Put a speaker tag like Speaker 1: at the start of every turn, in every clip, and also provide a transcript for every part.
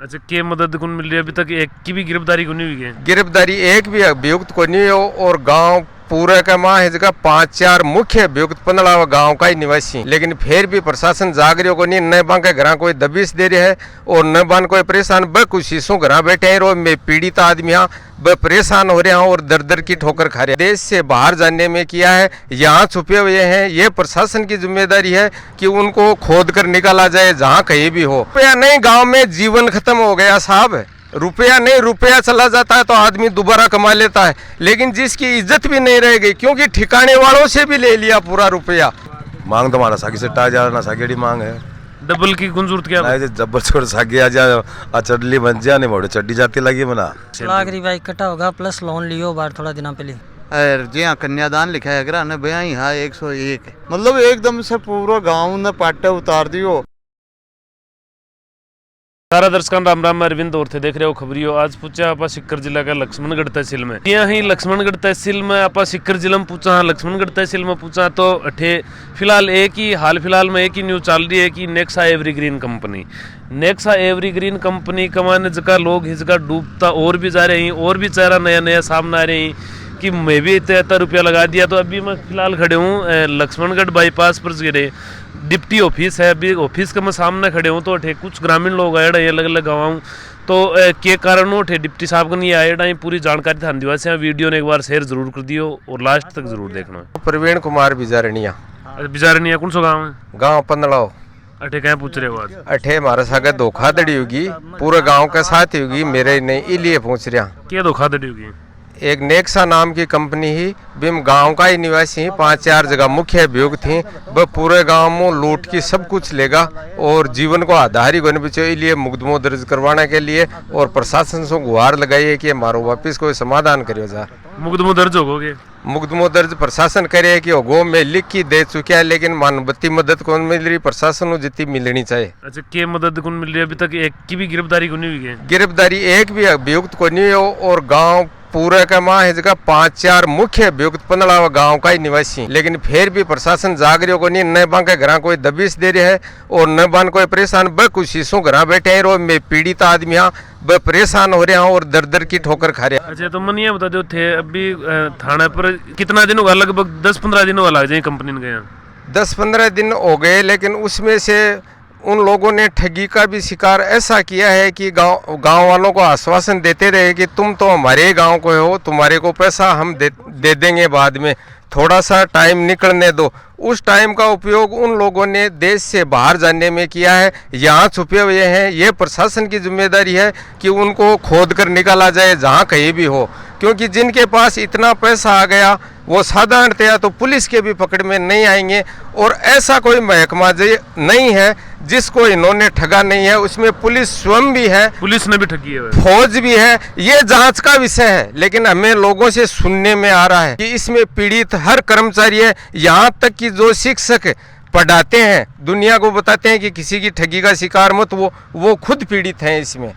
Speaker 1: अच्छा, के मदद कौन मिल रही है? अभी तक एक की भी गिरफ्तारी को नहीं हुई है?
Speaker 2: गिरफ्तारी एक भी अभियुक्त को नहीं हो और गांव पूरे का माँ है जगह 5-4 मुख्य अभियुक्त 15 गांव का ही निवासी, लेकिन फिर भी प्रशासन जागरियों को नहीं न बांके घर कोई दबिश दे रहा है और न बान कोई परेशान ब कुछ शीशों घर बैठे हैं। रो में पीड़ित आदमी यहाँ ब परेशान हो रहे हैं और दर दर की ठोकर खा रहे हैं। देश से बाहर जाने में किया है, यहाँ छुपे हुए हैं। ये प्रशासन की जिम्मेदारी है कि उनको खोद कर निकाला जाए जहाँ कहीं भी हो। रुपया नहीं, गाँव में जीवन खत्म हो गया साहब। रुपया नहीं, रुपया चला जाता है तो आदमी दोबारा कमा लेता है, लेकिन जिसकी इज्जत भी नहीं रह गई क्योंकि ठिकाने वालों से भी ले लिया पूरा रुपया।
Speaker 3: मांग तो हमारा सागी से टा जा ना सागेड़ी मांग है।
Speaker 1: डबल की गुंजूरत क्या है?
Speaker 3: जबर छोड़ सागे आ जा चडली बन जा नहीं मोड़े चड्डी जाती लगी मना
Speaker 4: लाख रुपया इकट्ठा होगा प्लस लोन लियो बार थोड़ा दिनों पहले।
Speaker 5: जी हाँ, कन्यादान लिखा है अगर भैया यहाँ 101 मतलब एकदम से पूरा गाँव ने पाटे उतार दियो।
Speaker 1: सारा दर्शकों राम राम, अरविंद और थे देख रहे हो खबरियो। आज पूछा आप सिक्कर जिला का लक्ष्मणगढ़ तहसील में, यहाँ लक्ष्मणगढ़ तहसील में आप सिक्कर जिला में पूछा, लक्ष्मणगढ़ तहसील में पूछा तो अठे फिलहाल हाल फिलहाल में एक ही न्यूज चल रही है कि नेक्सा एवरीग्रीन कंपनी कमाने जगह लोग हिजका डूबता और भी जा रहे हैं और भी चेहरा नया नया सामने आ रहे हैं कि मैं भी इतना रुपया लगा दिया। तो अभी मैं फिलहाल खड़े हूँ लक्ष्मणगढ़ बाईपास पर गिरे डिप्टी ऑफिस है। अभी ऑफिस के मैं सामने खड़े हूँ तो अठे कुछ ग्रामीण लोग आए अलग अलग गाँव तो के कारण उठे डिप्टी साहब को नहीं आए पूरी जानकारी थान दिवा से। वीडियो ने एक बार शेयर जरूर कर दियो और लास्ट तक जरूर देखना।
Speaker 2: प्रवीण कुमार बिजारनिया
Speaker 1: कौन सा गाँव है?
Speaker 2: गाँव 15।
Speaker 1: अठे क्या पूछ रहे हो आज?
Speaker 2: अठे हमारे साथ धोखाधड़ी होगी, पूरे गांव के साथ ही होगी, मेरे नहीं इलिए पूछ रहा।
Speaker 1: क्या धोखाधड़ी होगी?
Speaker 2: एक नेक्सा नाम की कंपनी ही बिम गांव का ही निवासी 5-4 जगह मुख्य अभियुक्त थी। वह पूरे गांव में लूट की सब कुछ लेगा और जीवन को आधार ही होने बचे लिए मुकदमों दर्ज करवाने के लिए और प्रशासन से गुहार लगाई है कि हमारो वापिस कोई समाधान करियो जा।
Speaker 1: मुकदमों दर्ज होगोगे?
Speaker 2: मुकदमों दर्ज प्रशासन करे कि गो में लिख की दे चुका है, लेकिन मानवती मदद कौन मिल रही, प्रशासन को जितनी मिलनी चाहिए।
Speaker 1: अच्छा, के मदद कौन मिल रही है? अभी तक एक की भी गिरफ्तारी को नहीं हुई है?
Speaker 2: गिरफ्तारी एक भी अभियुक्त को नहीं हो और गांव पूरे का माँ है जगह 5-4 मुख्य अभियुक्त 15 गांव का ही निवासी, लेकिन फिर भी प्रशासन जागरियों को नहीं न बांके घर कोई दबिश दे रहा है और न बान कोई परेशान ब कुछ शीशों घर बैठे हैं। रो में पीड़ित आदमी यहाँ ब परेशान हो रहे हैं और दर दर की ठोकर खा रहे हैं।
Speaker 1: अच्छा, तो मन ये बता दो थे अभी थाने पर कितना दिन होगा? लगभग 10-15 दिन होगा लग जाए कंपनी ने गया?
Speaker 2: 10-15 दिन हो गए, लेकिन उसमें से उन लोगों ने ठगी का भी शिकार ऐसा किया है कि गांव वालों को आश्वासन देते रहे कि तुम तो हमारे गांव को हो, तुम्हारे को पैसा हम दे देंगे बाद में, थोड़ा सा टाइम निकलने दो। उस टाइम का उपयोग उन लोगों ने देश से बाहर जाने में किया है। यहाँ छुपे हुए हैं। ये प्रशासन की जिम्मेदारी है कि उनको खोद कर निकाला जाए जहाँ कहीं भी हो, क्योंकि जिनके पास इतना पैसा आ गया वो साधारणतया तो पुलिस के भी पकड़ में नहीं आएंगे और ऐसा कोई महकमा नहीं है जिसको इन्होंने ठगा नहीं है। उसमें पुलिस स्वयं भी है,
Speaker 1: पुलिस ने भी ठगी है,
Speaker 2: फौज भी है। ये जांच का विषय है, लेकिन हमें लोगों से सुनने में आ रहा है कि इसमें पीड़ित हर कर्मचारी है, यहाँ तक कि जो शिक्षक पढ़ाते हैं दुनिया को बताते हैं कि किसी की ठगी का शिकार मत, वो खुद पीड़ित हैं इसमें।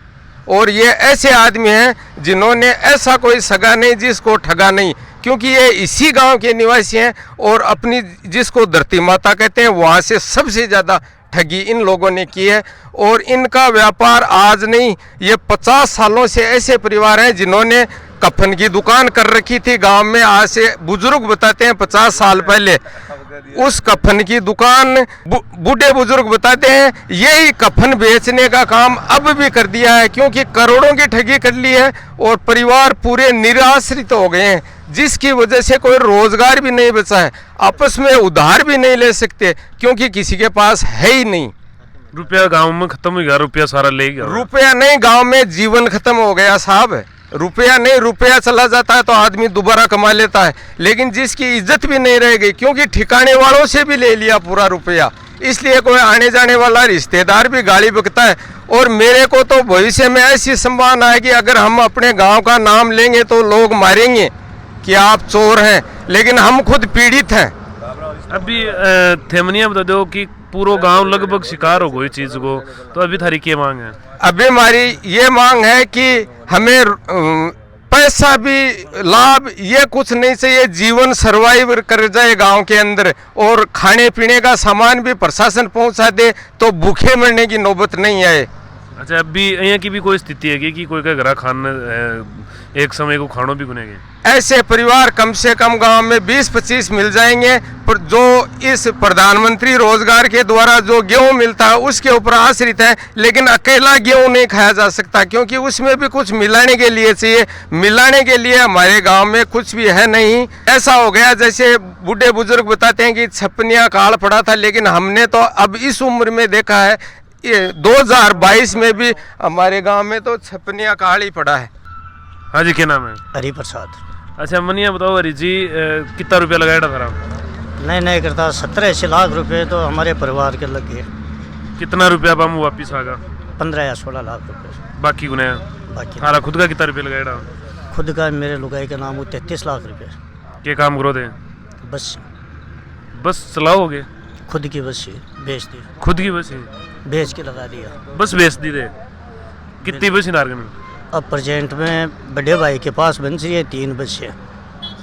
Speaker 2: और ये ऐसे आदमी हैं जिन्होंने ऐसा कोई सगा नहीं जिसको ठगा नहीं, क्योंकि ये इसी गांव के निवासी हैं और अपनी जिसको धरती माता कहते हैं वहाँ से सबसे ज़्यादा ठगी इन लोगों ने की है। और इनका व्यापार आज नहीं, ये 50 सालों से ऐसे परिवार हैं जिन्होंने कफन की दुकान कर रखी थी गांव में। आज से बुजुर्ग बताते हैं 50 साल पहले उस कफन की दुकान बूढ़े बुजुर्ग बताते हैं यही कफन बेचने का काम अब भी कर दिया है, क्योंकि करोड़ों की ठगी कर ली है और परिवार पूरे निराश्रित हो गए हैं, जिसकी वजह से कोई रोजगार भी नहीं बचा है, आपस में उधार भी नहीं ले सकते क्योंकि किसी के पास है ही नहीं।
Speaker 1: रुपया गांव में खत्म हो गया, रुपया सारा ले गया।
Speaker 2: रुपया नहीं, गांव में जीवन खत्म हो गया साहब। रुपया नहीं, रुपया चला जाता है तो आदमी दोबारा कमा लेता है, लेकिन जिसकी इज्जत भी नहीं रह गई क्योंकि ठिकाने वालों से भी ले लिया पूरा रुपया, इसलिए कोई आने जाने वाला रिश्तेदार भी गाली बकता है। और मेरे को तो भविष्य में ऐसी संभावना है कि अगर हम अपने गांव का नाम लेंगे तो लोग मारेंगे कि आप चोर हैं, लेकिन हम खुद पीड़ित हैं।
Speaker 1: अभी थेमनिया बता दो कि पूरा गांव लगभग शिकार हो गई चीज को, तो अभी थारी क्या मांग है?
Speaker 2: अभी हमारी ये मांग है कि हमें पैसा भी लाभ ये कुछ नहीं चाहिए, जीवन सर्वाइव कर जाए गांव के अंदर और खाने पीने का सामान भी प्रशासन पहुंचा दे तो भूखे मरने की नौबत नहीं आए।
Speaker 1: अच्छा अभी यहाँ की भी कोई स्थिति है कि कोई का घर खाना एक समय को खानों भी गुनेगे?
Speaker 2: ऐसे परिवार कम से कम गांव में 20-25 मिल जाएंगे, पर जो इस प्रधानमंत्री रोजगार के द्वारा जो गेहूं मिलता है उसके ऊपर आश्रित है। लेकिन अकेला गेहूं नहीं खाया जा सकता, क्योंकि उसमें भी कुछ मिलाने के लिए चाहिए। मिलाने के लिए हमारे गांव में कुछ भी है नहीं। ऐसा हो गया जैसे बूढ़े बुजुर्ग बताते हैं कि छपनिया काल पड़ा था, लेकिन हमने तो अब इस उम्र में देखा है, ये 2022 में भी हमारे गांव में तो छपनिया काल ही पड़ा है।
Speaker 1: हाँ जी, क्या नाम है?
Speaker 6: हरी प्रसाद।
Speaker 1: अच्छा मनिया बताओ हरी जी, कितना रुपया लगाया था तारा?
Speaker 6: नहीं करता 17 लाख रुपए तो हमारे परिवार के लग गए।
Speaker 1: कितना रुपया बामू वापिस आगा?
Speaker 6: 15 या 16 लाख रुपए
Speaker 1: बाकी गुने
Speaker 6: बाकी।
Speaker 1: तारा खुद का कितना रुपया लगाया था?
Speaker 6: खुद का मेरे लुगाई का नाम 33 लाख रुपए।
Speaker 1: क्या काम करो थे?
Speaker 6: बस
Speaker 1: चलाओगे?
Speaker 6: खुद की बस ही बेच दी,
Speaker 1: खुद की बस ही
Speaker 6: बेच के लगा दिया।
Speaker 1: बस बेच दी थे? कितनी बस नारगन?
Speaker 6: अब प्रेजेंट में बड़े भाई के पास बन रही है 3 बस है,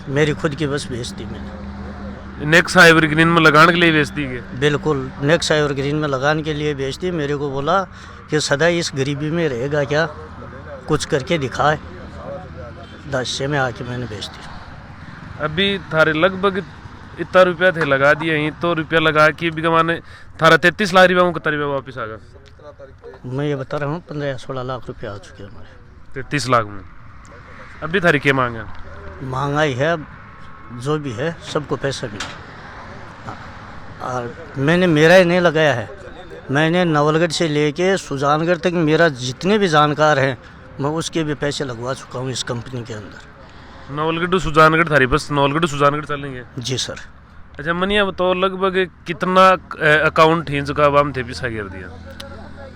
Speaker 6: मेरी खुद की बस बेच दी मैंने।
Speaker 1: नेक्स्ट एवरग्रीन में लगाने के लिए बेच दी गई?
Speaker 6: बिल्कुल, नेक्स्ट एवरग्रीन में लगाने के लिए बेच दी। मेरे को बोला कि सदा इस गरीबी में रहेगा क्या, कुछ करके दिखाए। 10 में आके मैंने बेच दी।
Speaker 1: अभी थारे लगभग इतना रुपया थे लगा दिए यहीं, तो रुपया लगा के भी कमाने थारा 33 लाख रुपया कितना रुपया वापिस आगा?
Speaker 6: मैं ये बता रहा हूँ 15 या 16 लाख रुपए आ चुके हैं हमारे।
Speaker 1: 33 लाख में अभी थारी क्या मांग है?
Speaker 6: महंगाई है, जो भी है सबको पैसा मिला। और मैंने मेरा ही नहीं लगाया है, मैंने नवलगढ़ से लेके सुजानगढ़ तक मेरा जितने भी जानकार हैं मैं उसके भी पैसे लगवा चुका हूँ इस कंपनी के अंदर।
Speaker 1: नवलगढ़ टू सुजानगढ़ थारी बस नवलगढ़ टू सुजानगढ़ चलेंगे?
Speaker 6: जी सर।
Speaker 1: अच्छा मनिया बताओ लगभग कितना अकाउंट हिंज का वाम थे पिसा गिर दिया?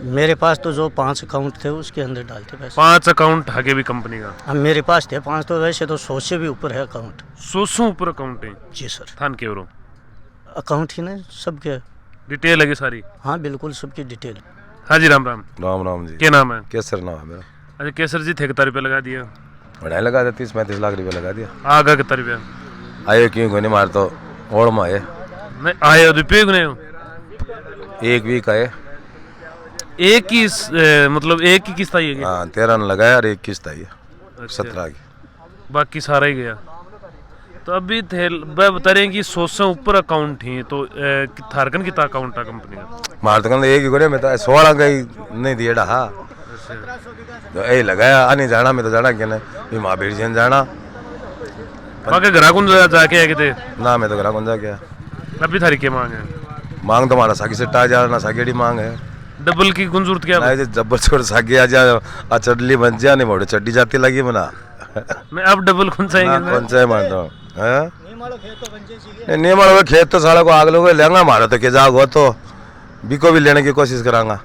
Speaker 6: मेरे पास तो जो 5 अकाउंट थे उसके अंदर डालते पैसे।
Speaker 1: 5 अकाउंट हके भी कंपनी का?
Speaker 6: अब मेरे पास थे 5, तो वैसे तो 100 से भी ऊपर है अकाउंट।
Speaker 1: 100 ऊपर अकाउंट है?
Speaker 6: जी सर।
Speaker 1: थान के वरो
Speaker 6: अकाउंट ही ना सबके
Speaker 1: डिटेल लगे सारी?
Speaker 6: हाँ बिल्कुल, सबकी डिटेल।
Speaker 1: हाँ जी, राम राम।
Speaker 3: राम राम जी।
Speaker 1: क्या नाम है?
Speaker 3: केसर नाम है मेरा।
Speaker 1: अच्छा केसर जी थे कितना रुपया लगा दिया?
Speaker 3: बढ़ाई लगा दिया, 30-35 लाख रुपया लगा दिया।
Speaker 1: आगा कितना रुपया
Speaker 3: आयो क्यों कोई नहीं मार तो ओढ़ में है।
Speaker 1: नहीं आए रुपये नहीं हो?
Speaker 3: 1 वीक आए।
Speaker 1: एक ही मतलब एक ही किस्त आई है?
Speaker 3: हाँ 13 ने लगाया और 1 किस्त आई है।
Speaker 1: अच्छा।
Speaker 3: 17 की
Speaker 1: बाकी सारा ही गया। तो अभी थे वह बता रहे हैं कि 100 से ऊपर अकाउंट ही, तो थारकन कितना अकाउंट है कंपनी का?
Speaker 3: मार तो कहते 1 ही कोने में तो 16 का ही नहीं दिया डहा। तो यही लगाया आने जाना में तो जाना क्या नहीं माँ भीड़ जन जाना
Speaker 1: बाकी ग्राहक जाके आए थे
Speaker 3: ना, मैं तो ग्राहक जा गया।
Speaker 1: अभी थारी क्या मांग है?
Speaker 3: मांग तो हमारा सागी से टा जा ना, सागेड़ी मांग है।
Speaker 1: डबल की गुंजूरत क्या?
Speaker 3: ना जब्बर छोड़ सागे आ जा आ चडली बन जा नहीं मोड़े चड्डी जाती लगी मना।
Speaker 1: मैं अब डबल कौन सा है?
Speaker 3: कौन सा है मानता हूँ नहीं मारो खेत तो साला को आग लोग लेंगा मारो तो के जाओ तो बिको भी लेने की कोशिश करांगा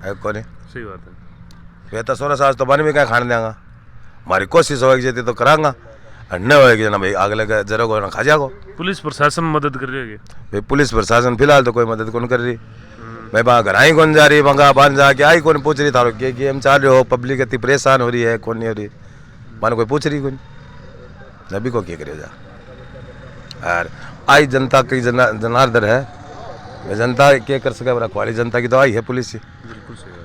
Speaker 3: है को नहीं।
Speaker 1: सही बात है।
Speaker 3: वे तो 16 साल तो बन भी क्या खाने देंगा, हमारी कोशिश होगी जैती तो करांगा, न होगी ना भाई आग लगे जरा को ना खा जाओ।
Speaker 1: पुलिस प्रशासन मदद कर रही है?
Speaker 3: भाई पुलिस प्रशासन फिलहाल तो कोई मदद कौन कर रही। मैं वहाँ घर आई कौन जा रही, वहाँ बांध जाके आई कौन पूछ रही थारो कि हम चाह रहे हो, पब्लिक इतनी परेशान हो रही है, कौन नहीं हो रही मानो कोई पूछ रही कौन नबी को क्या करे जा। यार आई जनता की जनार्दन है, जनता क्या कर सके बड़ा क्वाली जनता की तो आई है पुलिस ही।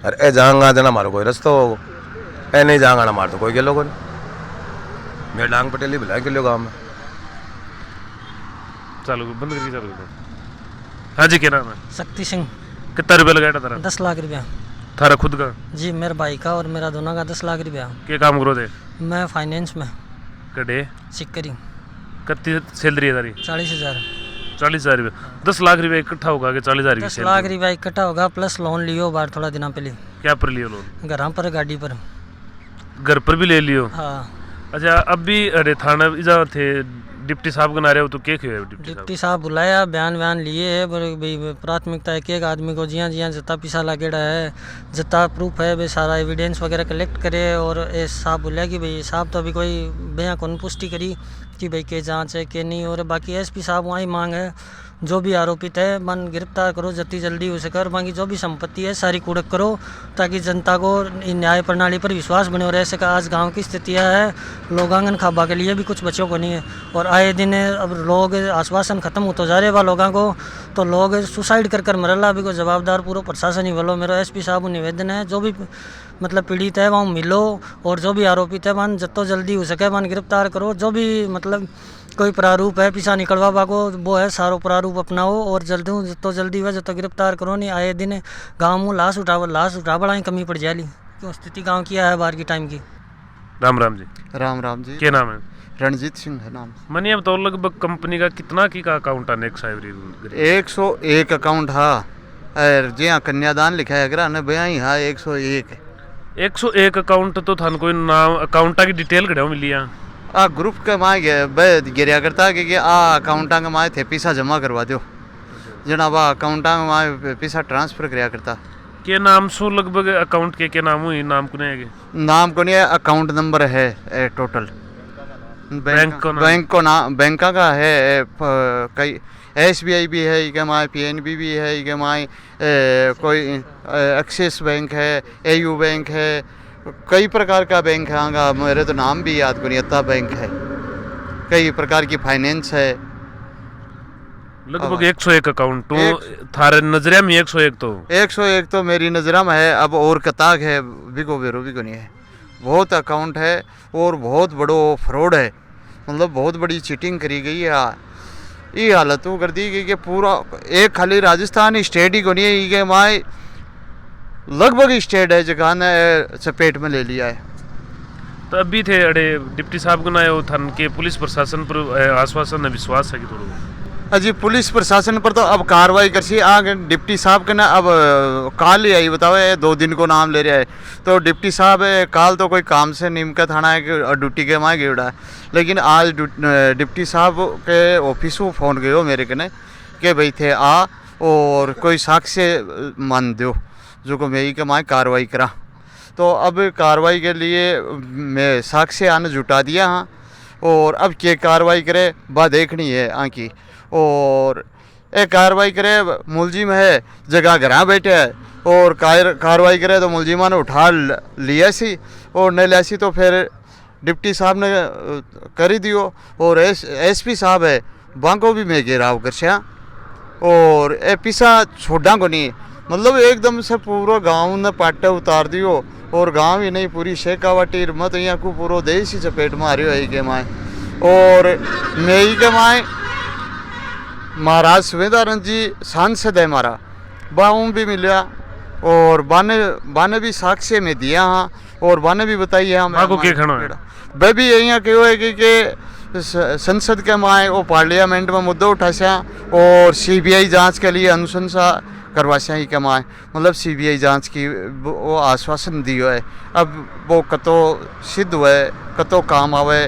Speaker 3: अरे ए जाऊंगा जना मारो कोई रस्तो हो, ए नहीं जाऊंगा ना मार तो कोई के लोगों ने मैं डांग पटेली बुला के लोग गाँव में
Speaker 1: चालू बंद करके चालू कर। हाँ जी, क्या नाम है?
Speaker 4: शक्ति सिंह।
Speaker 1: कितना रुपया लगाया था?
Speaker 4: 10 लाख रुपया।
Speaker 1: थारा खुद का?
Speaker 4: जी, मेरे भाई का और मेरा दोनों का 10 लाख रुपया।
Speaker 1: क्या काम करो थे?
Speaker 4: मैं फाइनेंस में
Speaker 1: कड़े
Speaker 4: सिक्करी।
Speaker 1: कितनी सैलरी है तारी?
Speaker 4: 40,000।
Speaker 1: 40,000 रुपया। 10 लाख रुपया इकट्ठा होगा कि 40,000 की
Speaker 4: 10 लाख रुपया इकट्ठा होगा, प्लस लोन लियो बार थोड़ा दिनों पहले।
Speaker 1: क्या पर लियो लोन?
Speaker 4: घर पर, गाड़ी पर।
Speaker 1: घर पर भी ले लियो?
Speaker 4: हाँ।
Speaker 1: अच्छा अभी अरे थाना इजा थे डिप्टी साहब को ना रहे हो तो क्या किया?
Speaker 4: डिप्टी साहब बुलाया, बयान लिए है भाई प्राथमिकता है कि एक आदमी को जिया जितना पैसा लगेड़ा है, जितना प्रूफ है भाई सारा एविडेंस वगैरह कलेक्ट करे। और एस साहब बोला कि भाई साहब तो अभी कोई बयान कौन पुष्टि करी कि भाई के जांच है कि नहीं। और बाकी एसपी साहब वहाँ ही मांग है जो भी आरोपित है मन गिरफ्तार करो जितनी जल्दी हो सके, और बाकी जो भी संपत्ति है सारी कुड़क करो, ताकि जनता को न्याय प्रणाली पर विश्वास बने। और ऐसे का आज गांव की स्थितियाँ है, लोगांगन खाबा के लिए भी कुछ बच्चों को नहीं है, और आए दिन अब लोग आश्वासन खत्म होते जा रहे बा लोगों को, तो लोग सुसाइड कर मरला। अभी को जवाबदार पूरा प्रशासन ही बोलो। मेरा SP साहब निवेदन है, जो भी मतलब पीड़ित है वहाँ मिलो, और जो भी आरोपित है वन जितो जल्दी हो सके वन गिरफ्तार करो। जो भी मतलब कोई प्रारूप है पीछा निकलवा को वो है सारो प्रारूप अपनाओ, और जितो जल्दी हुआ जितो गिरफ्तार करो। नहीं आए दिन गाँव में लाश उठा बड़ा ही कमी पड़ जाएगी, क्यों स्थिति गाँव की है बाहर की टाइम की।
Speaker 1: राम राम जी।
Speaker 5: राम जी।
Speaker 1: क्या नाम है?
Speaker 5: रणजीत सिंह है नाम।
Speaker 1: मनी अब तो लगभग कंपनी का कितना की का अकाउंट है नेक्स्ट साइबर
Speaker 5: 101 अकाउंट हाँ, और जी हाँ कन्यादान लिखा है अगर भैया ही हाँ 101 है।
Speaker 1: 101 अकाउंट तो थान कोई नाम अकाउंटा की डिटेल कड़े मिली है
Speaker 5: आ ग्रुप के माए गिरिया करता कि आ अकाउंटा के माए थे पैसा जमा करवा दो, जनाब अकाउंटा के माए पैसा ट्रांसफर कराया करता।
Speaker 1: के नाम सो लगभग अकाउंट के नाम हुई नाम को नहीं है?
Speaker 5: नाम को नहीं है, अकाउंट नंबर है टोटल बैंक का है कई SBI भी है, EMI PNB भी है, EMI कोई एक्सिस बैंक है, AU बैंक है, कई प्रकार का बैंक है। आगा मेरे तो नाम भी याद को नहीं, अत्ता बैंक है, कई प्रकार की फाइनेंस है।
Speaker 1: लगभग 101 अकाउंट तो थारे नजरिया में 101
Speaker 5: तो मेरी नज़र में है। अब और कताक है बिको नहीं है, बहुत अकाउंट है और बहुत बड़ो फ्रॉड है, मतलब बहुत बड़ी चीटिंग करी गई है। ये हालत तो कर दी गई कि पूरा एक खाली राजस्थान स्टेट ही को नहीं है, माए लगभग स्टेट है जगह ने चपेट में ले लिया है।
Speaker 1: तो अभी थे अरे डिप्टी साहब को ना थान के पुलिस प्रशासन पर आश्वासन विश्वास है कि थोड़ा
Speaker 5: अजी पुलिस प्रशासन पर तो अब कार्रवाई करसी। आगे डिप्टी साहब के ना अब काल ही आई बताओ, 2 दिन को नाम ले रहा है, तो डिप्टी साहब काल तो कोई काम से निमका थाना है कि ड्यूटी के माँ गेड़ा है, लेकिन आज डिप्टी साहब के ऑफिस को फ़ोन गयो मेरे कने कि भाई थे आ और कोई साक्ष्य मान दो जो को मेरी के माँ कार्रवाई करा। तो अब कार्रवाई के लिए मैं साक्ष्य आने जुटा दिया हाँ, और अब क्या कार्रवाई करे बात देखनी है आँकी, और एक कार्रवाई करे मुलजिम है जगह घर बैठे है, और कार्रवाई करे तो मुलजिमा ने उठा लिया सी, और नहीं लिया सी तो फिर डिप्टी साहब ने कर दियो, और SP साहब है बांको भी मैं घेराव कर सिया, और ए पीछा छोड़ा को नहीं, मतलब एकदम से पूरा गांव ने पाटे उतार दियो, और गांव ही नहीं पूरी शेखावाटी मत यहाँ को पूरा देश ही चपेट मारियो है के माए। और मई के माए महाराज सुवेदानंद जी सांसद है हमारा, बाहू भी मिला, और बाने भी साक्ष्य में दिया हाँ, और बाने भी बताई है वह भी यही क्यों है कि संसद के माए वो पार्लियामेंट में मुद्दा उठाया, और CBI जांच के लिए अनुशंसा करवाया ही के माए, मतलब CBI जांच की वो आश्वासन दियो है। अब वो कतो सिद्ध हुए कतो काम आवे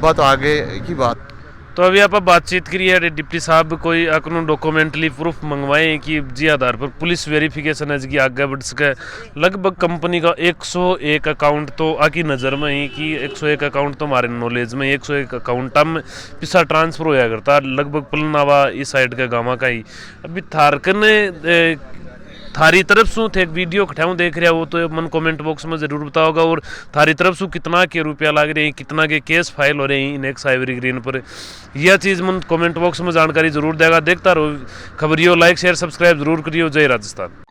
Speaker 5: बात आगे की बात।
Speaker 1: तो अभी आप बातचीत करिए डिप्टी साहब कोई अपनो डॉक्यूमेंटली प्रूफ मंगवाए कि जी आधार पर पुलिस वेरिफिकेशन है कि आगे बढ़ सके। लगभग कंपनी का 101 अकाउंट तो आकी नज़र में ही कि 101 अकाउंट तो हमारे नॉलेज में 101 अकाउंट में पैसा ट्रांसफ़र होया करता लगभग पलनावा इस साइड का गाँव का ही। अभी थारकन थारी तरफ से थे एक वीडियो कठाऊँ देख रहा हो तो मन कमेंट बॉक्स में ज़रूर बताओगा, और थारी तरफ से कितना के रुपया लग रहे हैं, कितना के केस फाइल हो रहे हैं इन एक साइबर ग्रीन पर, यह चीज़ मन कमेंट बॉक्स में जानकारी जरूर देगा। देखता रहो खबरियो, लाइक शेयर सब्सक्राइब जरूर करियो। जय राजस्थान।